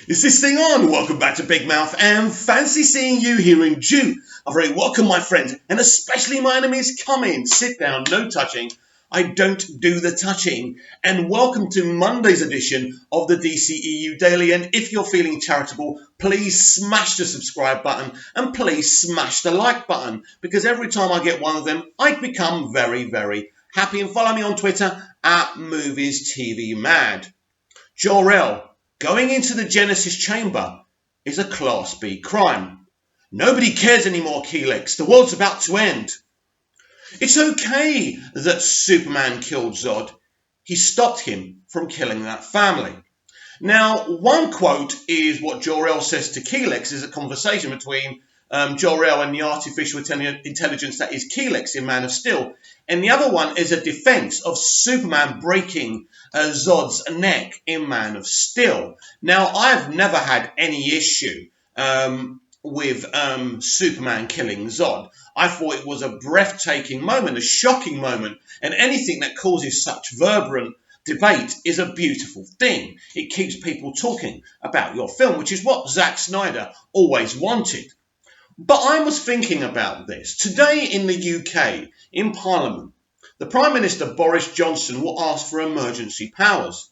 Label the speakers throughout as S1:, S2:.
S1: Is this thing on? Welcome back to Big Mouth and fancy seeing you here in June. A very welcome, my friend, and especially my enemies. Come in, sit down, no touching. I don't do the touching. And welcome to Monday's edition of the dceu Daily. And if you're feeling charitable, please smash the subscribe button and please smash the like button, because every time I get one of them, I become very, very happy. And follow me on Twitter at Movies TV Mad. Jor-El going into the Genesis chamber is a Class B crime. Nobody cares anymore, Keelix. The world's about to end. It's okay that Superman killed Zod. He stopped him from killing that family. Now, one quote is what Jor-El says to Keelix, is a conversation between Jor-El and the artificial intelligence that is Keelix in Man of Steel. And the other one is a defense of Superman breaking Zod's neck in Man of Steel. Now, I've never had any issue with Superman killing Zod. I thought it was a breathtaking moment, a shocking moment, and anything that causes such vibrant debate is a beautiful thing. It keeps people talking about your film, which is what Zack Snyder always wanted. But I was thinking about this. Today in the UK, in Parliament, the Prime Minister Boris Johnson will ask for emergency powers.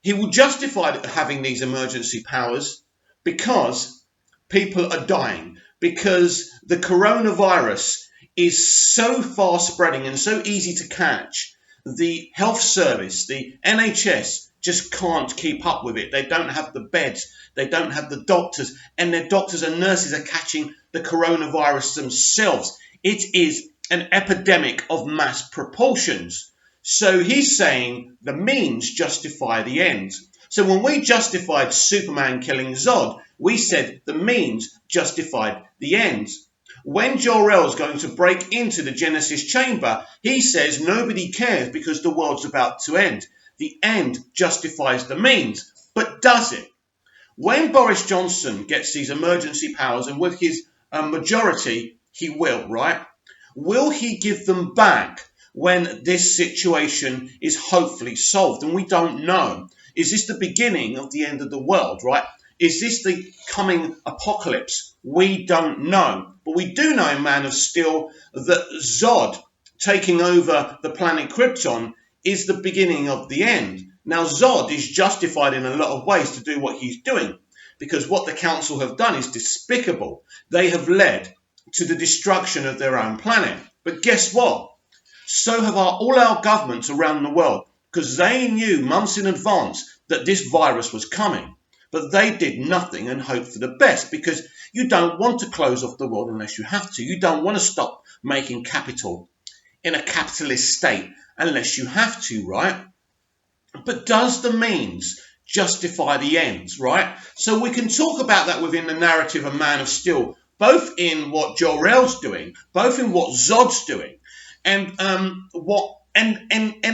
S1: He will justify having these emergency powers because people are dying, because the coronavirus is so fast spreading and so easy to catch. The health service, the NHS, just can't keep up with it. They don't have the beds, they don't have the doctors, and their doctors and nurses are catching the coronavirus themselves. It is an epidemic of mass proportions. So he's saying the means justify the ends. So when we justified Superman killing Zod, we said the means justified the ends. When Jor-El's going to break into the Genesis chamber, he says nobody cares because the world's about to end. The end justifies the means. But does it? When Boris Johnson gets these emergency powers, and with his majority, he will, right? Will he give them back when this situation is hopefully solved? And we don't know. Is this the beginning of the end of the world, right? Is this the coming apocalypse? We don't know. But we do know in Man of Steel that Zod taking over the planet Krypton is the beginning of the end. Now, Zod is justified in a lot of ways to do what he's doing, because what the council have done is despicable. They have led to the destruction of their own planet. But guess what? So have all our governments around the world, because they knew months in advance that this virus was coming. But they did nothing and hoped for the best, because you don't want to close off the world unless you have to. You don't want to stop making capital in a capitalist state unless you have to, right? But does the means justify the ends, right? So we can talk about that within the narrative of Man of Steel, both in what Jor-El's doing, both in what Zod's doing, and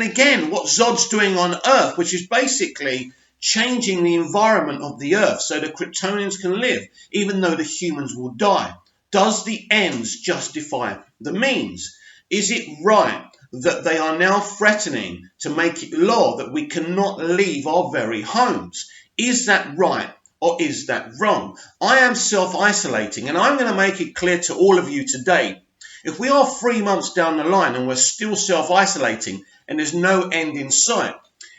S1: again what Zod's doing on Earth, which is basically changing the environment of the Earth so the Kryptonians can live, even though the humans will die. Does the ends justify the means? Is it right that they are now threatening to make it law that we cannot leave our very homes? Is that right or is that wrong? I am self-isolating, and I'm going to make it clear to all of you today. If we are 3 months down the line and we're still self-isolating and there's no end in sight,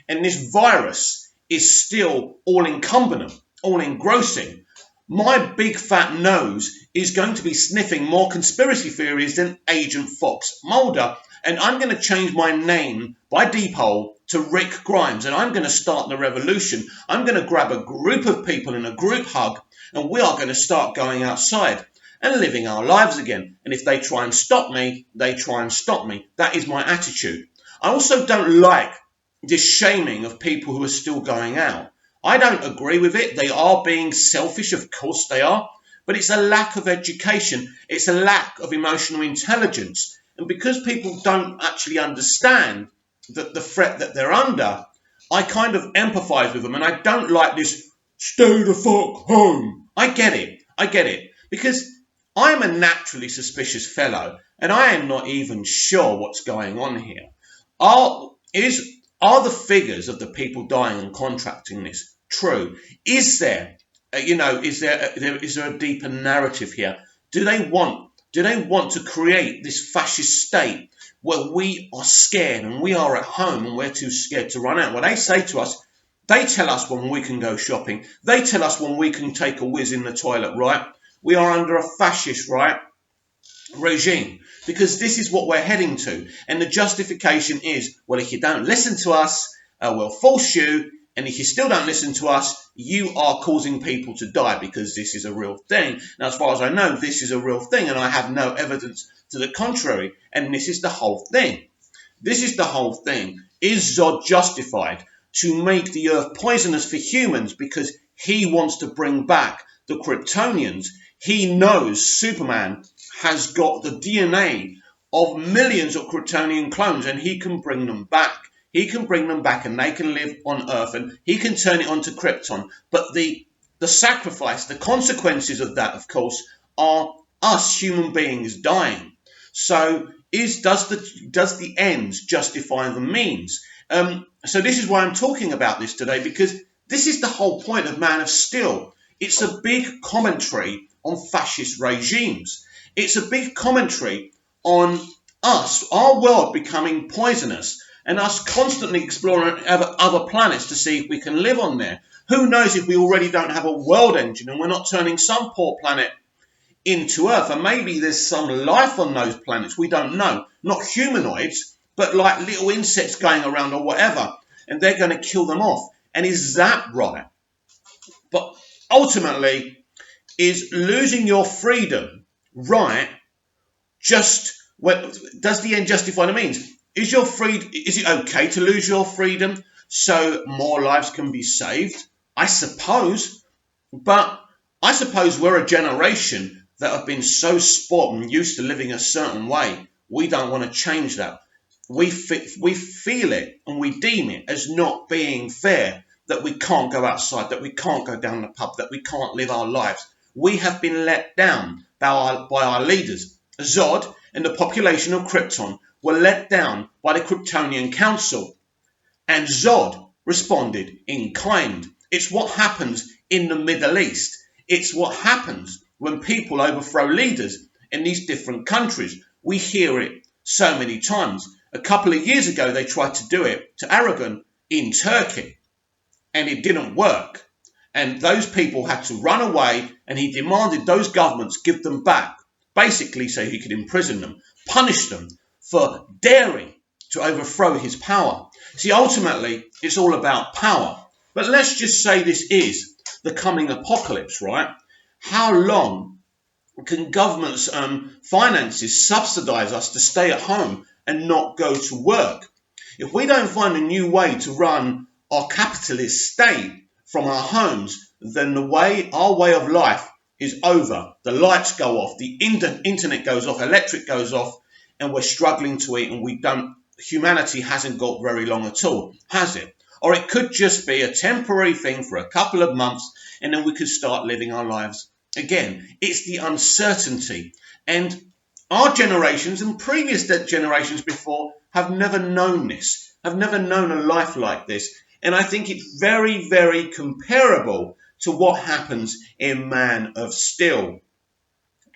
S1: and this virus is still all-encompassing, all-engrossing, my big fat nose is going to be sniffing more conspiracy theories than Agent Fox Mulder, and I'm going to change my name by Deepole to Rick Grimes, and I'm going to start the revolution. I'm going to grab a group of people in a group hug, and we are going to start going outside and living our lives again. And if they try and stop me, they try and stop me. That is my attitude. I also don't like this shaming of people who are still going out. I don't agree with it. They are being selfish, of course they are, but it's a lack of education. It's a lack of emotional intelligence. And because people don't actually understand that the threat that they're under, I kind of empathize with them, and I don't like this stay the fuck home. I get it, because I'm a naturally suspicious fellow, and I am not even sure what's going on here. Are the figures of the people dying and contracting this true? Is there is there a deeper narrative here? Do they want to create this fascist state where we are scared and we are at home and we're too scared to run out? Well, they say to us, they tell us when we can go shopping. They tell us when we can take a whiz in the toilet, right? We are under a fascist, right, regime, because this is what we're heading to. And the justification is, well, if you don't listen to us, we'll force you. And if you still don't listen to us, you are causing people to die, because this is a real thing. Now, as far as I know, this is a real thing, and I have no evidence to the contrary. And this is the whole thing. This is the whole thing. Is Zod justified to make the earth poisonous for humans because he wants to bring back the Kryptonians? He knows Superman has got the DNA of millions of Kryptonian clones, and he can bring them back. He can bring them back and they can live on Earth, and he can turn it onto Krypton. But the sacrifice, the consequences of that, of course, are us human beings dying. So does the ends justify the means? So this is why I'm talking about this today, because this is the whole point of Man of Steel. It's a big commentary on fascist regimes. It's a big commentary on us, our world becoming poisonous, and us constantly exploring other planets to see if we can live on there. Who knows if we already don't have a world engine and we're not turning some poor planet into Earth, and maybe there's some life on those planets, we don't know. Not humanoids, but like little insects going around or whatever, and they're going to kill them off. And is that right? But ultimately, is losing your freedom right? Does the end justify the means? Is it okay to lose your freedom so more lives can be saved? I suppose. But I suppose we're a generation that have been so spoiled and used to living a certain way. We don't want to change that. We feel it and we deem it as not being fair, that we can't go outside, that we can't go down the pub, that we can't live our lives. We have been let down by our leaders. Zod and the population of Krypton were let down by the Kryptonian Council. And Zod responded in kind. It's what happens in the Middle East. It's what happens when people overthrow leaders in these different countries. We hear it so many times. A couple of years ago, they tried to do it to Aragon in Turkey, and it didn't work. And those people had to run away, and he demanded those governments give them back, basically so he could imprison them, punish them for daring to overthrow his power. See, ultimately, it's all about power. But let's just say this is the coming apocalypse, right? How long can governments' finances subsidize us to stay at home and not go to work? If we don't find a new way to run our capitalist state from our homes, then our way of life is over. The lights go off, the internet goes off, electric goes off, and we're struggling to eat, and humanity hasn't got very long at all, has it? Or it could just be a temporary thing for a couple of months, and then we could start living our lives again. It's the uncertainty. And our generations and previous generations before have never known this, have never known a life like this. And I think it's very, very comparable to what happens in Man of Steel.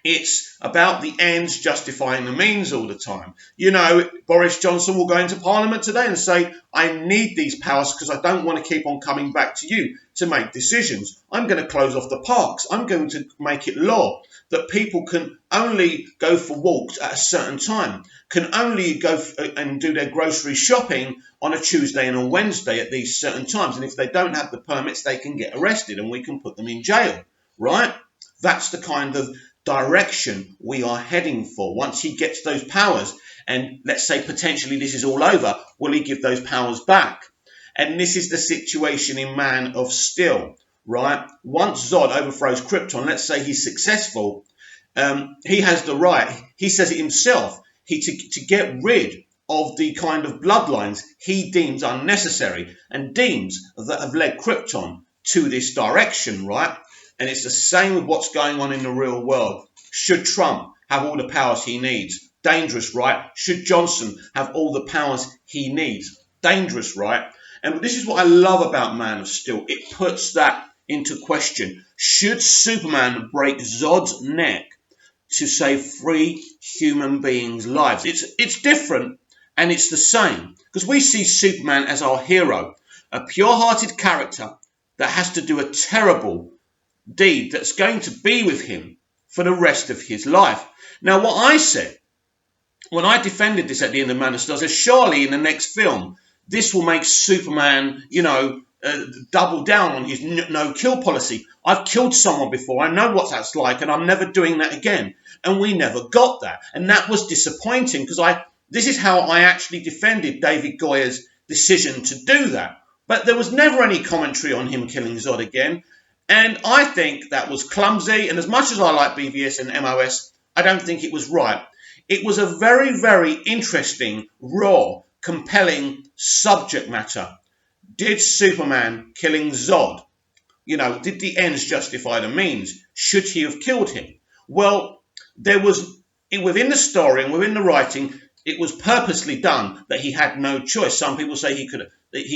S1: It's about the ends justifying the means all the time. You know, Boris Johnson will go into Parliament today and say, I need these powers because I don't want to keep on coming back to you to make decisions. I'm going to close off the parks. I'm going to make it law that people can only go for walks at a certain time, can only go and do their grocery shopping on a Tuesday and a Wednesday at these certain times. And if they don't have the permits, they can get arrested and we can put them in jail, right? That's the kind of direction we are heading for. Once he gets those powers, and let's say potentially this is all over, will he give those powers back? And this is the situation in Man of Steel, right? Once Zod overthrows Krypton, let's say he's successful, he has the right, he says it himself, to get rid of the kind of bloodlines he deems unnecessary and deems that have led Krypton to this direction, right? And it's the same with what's going on in the real world. Should Trump have all the powers he needs? Dangerous, right? Should Johnson have all the powers he needs? Dangerous, right? And this is what I love about Man of Steel. It puts that into question. Should Superman break Zod's neck to save 3 human beings' lives? It's different, and it's the same, because we see Superman as our hero, a pure-hearted character that has to do a terrible deed that's going to be with him for the rest of his life. Now, what I said when I defended this at the end of Man of Steel, I said, surely in the next film, this will make Superman, double down on his no-kill policy. I've killed someone before. I know what that's like, and I'm never doing that again. And we never got that. And that was disappointing, because this is how I actually defended David Goya's decision to do that. But there was never any commentary on him killing Zod again. And I think that was clumsy. And as much as I like BVS and MOS, I don't think it was right. It was a very, very interesting, raw, compelling subject matter. Did Superman killing Zod, did the ends justify the means? Should he have killed him? Well, there was, within the story and within the writing, it was purposely done that he had no choice. Some people say he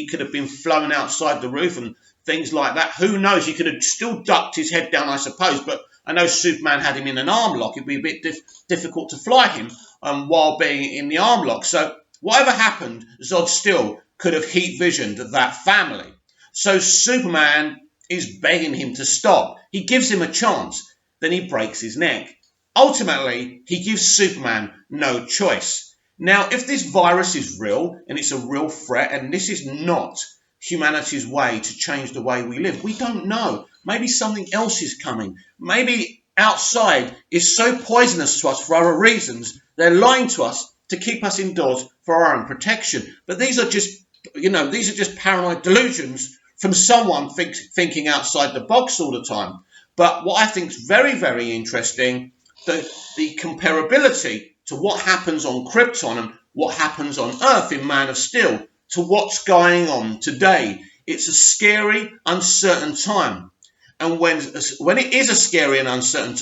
S1: could have been flown outside the roof and things like that. Who knows? He could have still ducked his head down, I suppose. But I know Superman had him in an arm lock. It'd be a bit difficult to fly him while being in the arm lock. So whatever happened, Zod still could have heat visioned that family. So Superman is begging him to stop. He gives him a chance. Then he breaks his neck. Ultimately, he gives Superman no choice. Now, if this virus is real and it's a real threat, and this is not humanity's way to change the way we live, we don't know. Maybe something else is coming. Maybe outside is so poisonous to us for other reasons. They're lying to us to keep us indoors for our own protection. But these are just paranoid delusions from someone thinking outside the box all the time. But what I think is very, very interesting, the comparability to what happens on Krypton and what happens on Earth in Man of Steel to what's going on today. It's a scary, uncertain time. And when it is a scary and uncertain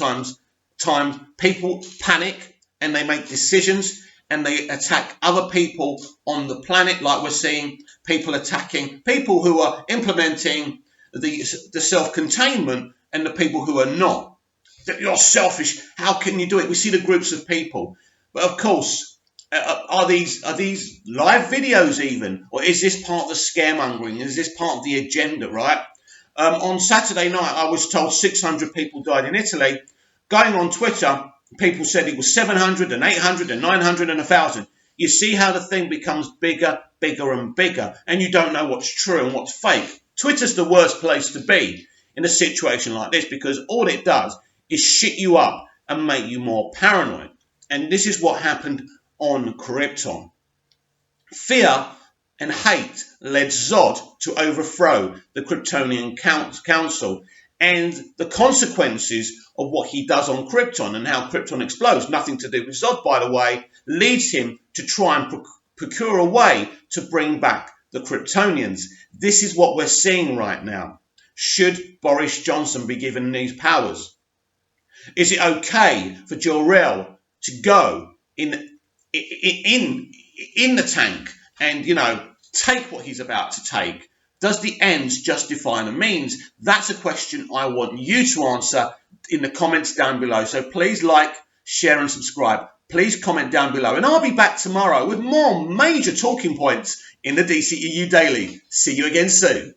S1: time, people panic and they make decisions and they attack other people on the planet, like we're seeing people attacking people who are implementing the self-containment and the people who are not. That you're selfish. How can you do it? We see the groups of people. But of course, are these live videos even? Or is this part of the scaremongering? Is this part of the agenda, right? On Saturday night, I was told 600 people died in Italy. Going on Twitter, people said it was 700 and 800 and 900 and 1,000. You see how the thing becomes bigger, bigger and bigger, and you don't know what's true and what's fake. Twitter's the worst place to be in a situation like this, because all it does is shit you up and make you more paranoid. And this is what happened on Krypton. Fear and hate led Zod to overthrow the Kryptonian Council, and the consequences of what he does on Krypton and how Krypton explodes, nothing to do with Zod, by the way, leads him to try and procure a way to bring back the Kryptonians. This is what we're seeing right now. Should Boris Johnson be given these powers? Is it okay for Jor-El to go in the tank and, take what he's about to take? Does the ends justify the means? That's a question I want you to answer in the comments down below. So please like, share and subscribe. Please comment down below. And I'll be back tomorrow with more major talking points in the DCEU Daily. See you again soon.